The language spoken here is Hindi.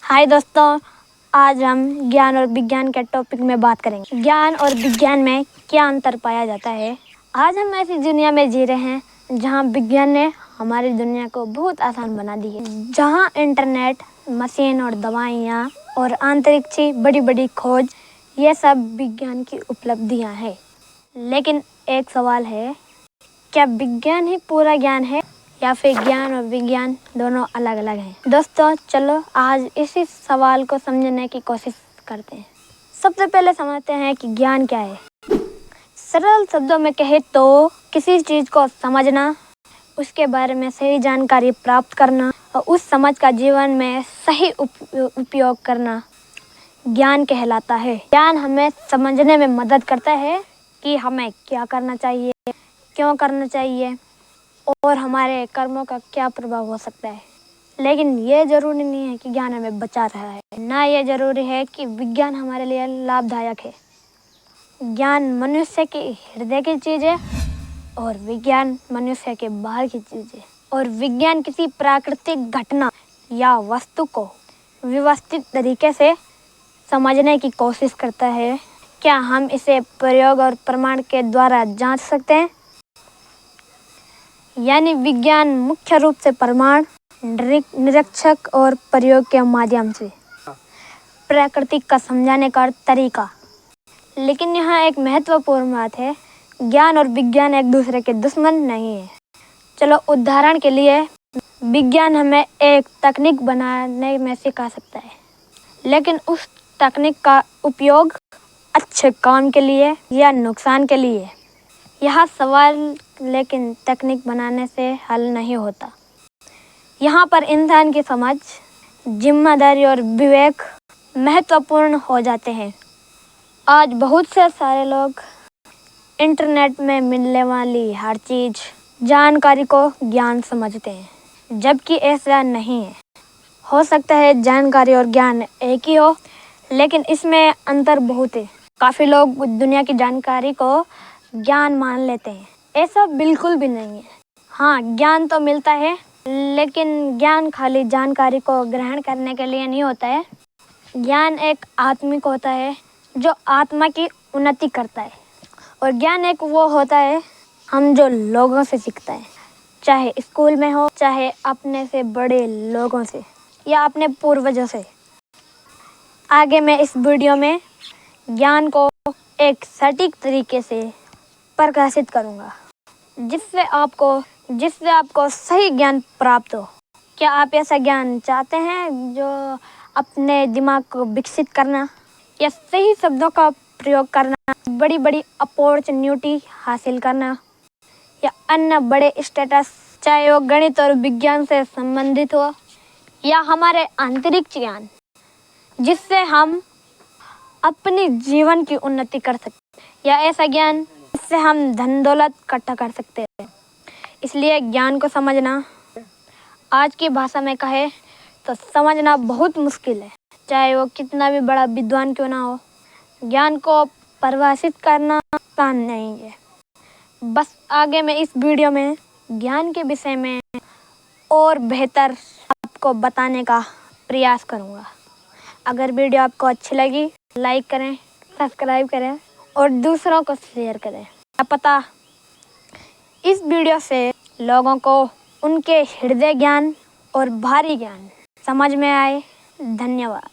हाय दोस्तों, आज हम ज्ञान और विज्ञान के टॉपिक में बात करेंगे। ज्ञान और विज्ञान में क्या अंतर पाया जाता है। आज हम ऐसी दुनिया में जी रहे हैं जहां विज्ञान ने हमारी दुनिया को बहुत आसान बना दी है, जहां इंटरनेट, मशीन और दवाइयाँ और अंतरिक्ष बड़ी बड़ी खोज, ये सब विज्ञान की उपलब्धियाँ हैं। लेकिन एक सवाल है, क्या विज्ञान ही पूरा ज्ञान है या फिर ज्ञान और विज्ञान दोनों अलग अलग हैं। दोस्तों चलो आज इसी सवाल को समझने की कोशिश करते हैं। सबसे पहले समझते हैं कि ज्ञान क्या है। सरल शब्दों में कहे तो किसी चीज़ को समझना, उसके बारे में सही जानकारी प्राप्त करना और उस समझ का जीवन में सही उपयोग करना ज्ञान कहलाता है। ज्ञान हमें समझने में मदद करता है कि हमें क्या करना चाहिए, क्यों करना चाहिए और हमारे कर्मों का क्या प्रभाव हो सकता है। लेकिन ये जरूरी नहीं है कि ज्ञान हमें बचा रहा है, ना ये जरूरी है कि विज्ञान हमारे लिए लाभदायक है। ज्ञान मनुष्य के हृदय की चीज़ है और विज्ञान मनुष्य के बाहर की चीज़ है। और विज्ञान किसी प्राकृतिक घटना या वस्तु को व्यवस्थित तरीके से समझने की कोशिश करता है। क्या हम इसे प्रयोग और प्रमाण के द्वारा जांच सकते हैं? यानी विज्ञान मुख्य रूप से प्रमाण, निरीक्षक और प्रयोग के माध्यम से प्रकृति का समझाने का तरीका। लेकिन यहाँ एक महत्वपूर्ण बात है, ज्ञान और विज्ञान एक दूसरे के दुश्मन नहीं है। चलो उदाहरण के लिए, विज्ञान हमें एक तकनीक बनाने में सिखा सकता है, लेकिन उस तकनीक का उपयोग अच्छे काम के लिए या नुकसान के लिए, यह सवाल लेकिन तकनीक बनाने से हल नहीं होता। यहाँ पर इंसान की समझ, जिम्मेदारी और विवेक महत्वपूर्ण हो जाते हैं। आज बहुत से सारे लोग इंटरनेट में मिलने वाली हर चीज़, जानकारी को ज्ञान समझते हैं, जबकि ऐसा नहीं है। हो सकता है जानकारी और ज्ञान एक ही हो, लेकिन इसमें अंतर बहुत है। काफ़ी लोग दुनिया की जानकारी को ज्ञान मान लेते हैं। ऐसा बिल्कुल भी नहीं है। हाँ, ज्ञान तो मिलता है, लेकिन ज्ञान खाली जानकारी को ग्रहण करने के लिए नहीं होता है। ज्ञान एक आत्मिक होता है जो आत्मा की उन्नति करता है। और ज्ञान एक वो होता है हम जो लोगों से सीखता है, चाहे स्कूल में हो, चाहे अपने से बड़े लोगों से या अपने पूर्वजों से। आगे मैं इस वीडियो में ज्ञान को एक सटीक तरीके से प्रकाशित करूंगा, जिससे आपको सही ज्ञान प्राप्त हो। क्या आप ऐसा ज्ञान चाहते हैं जो अपने दिमाग को विकसित करना या सही शब्दों का प्रयोग करना, बड़ी बड़ी अपॉर्चुनिटी हासिल करना या अन्य बड़े स्टेटस, चाहे वो गणित और विज्ञान से संबंधित हो या हमारे आंतरिक ज्ञान, जिससे हम अपनी जीवन की उन्नति कर सकते, या ऐसा ज्ञान जिससे हम धन दौलत इकट्ठा कर सकते हैं। इसलिए ज्ञान को समझना, आज की भाषा में कहे तो समझना बहुत मुश्किल है, चाहे वो कितना भी बड़ा विद्वान क्यों ना हो। ज्ञान को परिभाषित करना आसान नहीं है। बस आगे मैं इस वीडियो में ज्ञान के विषय में और बेहतर आपको बताने का प्रयास करूँगा। अगर वीडियो आपको अच्छी लगी, लाइक करें, सब्सक्राइब करें और दूसरों को शेयर करें। क्या पता इस वीडियो से लोगों को उनके हृदय ज्ञान और बाहरी ज्ञान समझ में आए। धन्यवाद।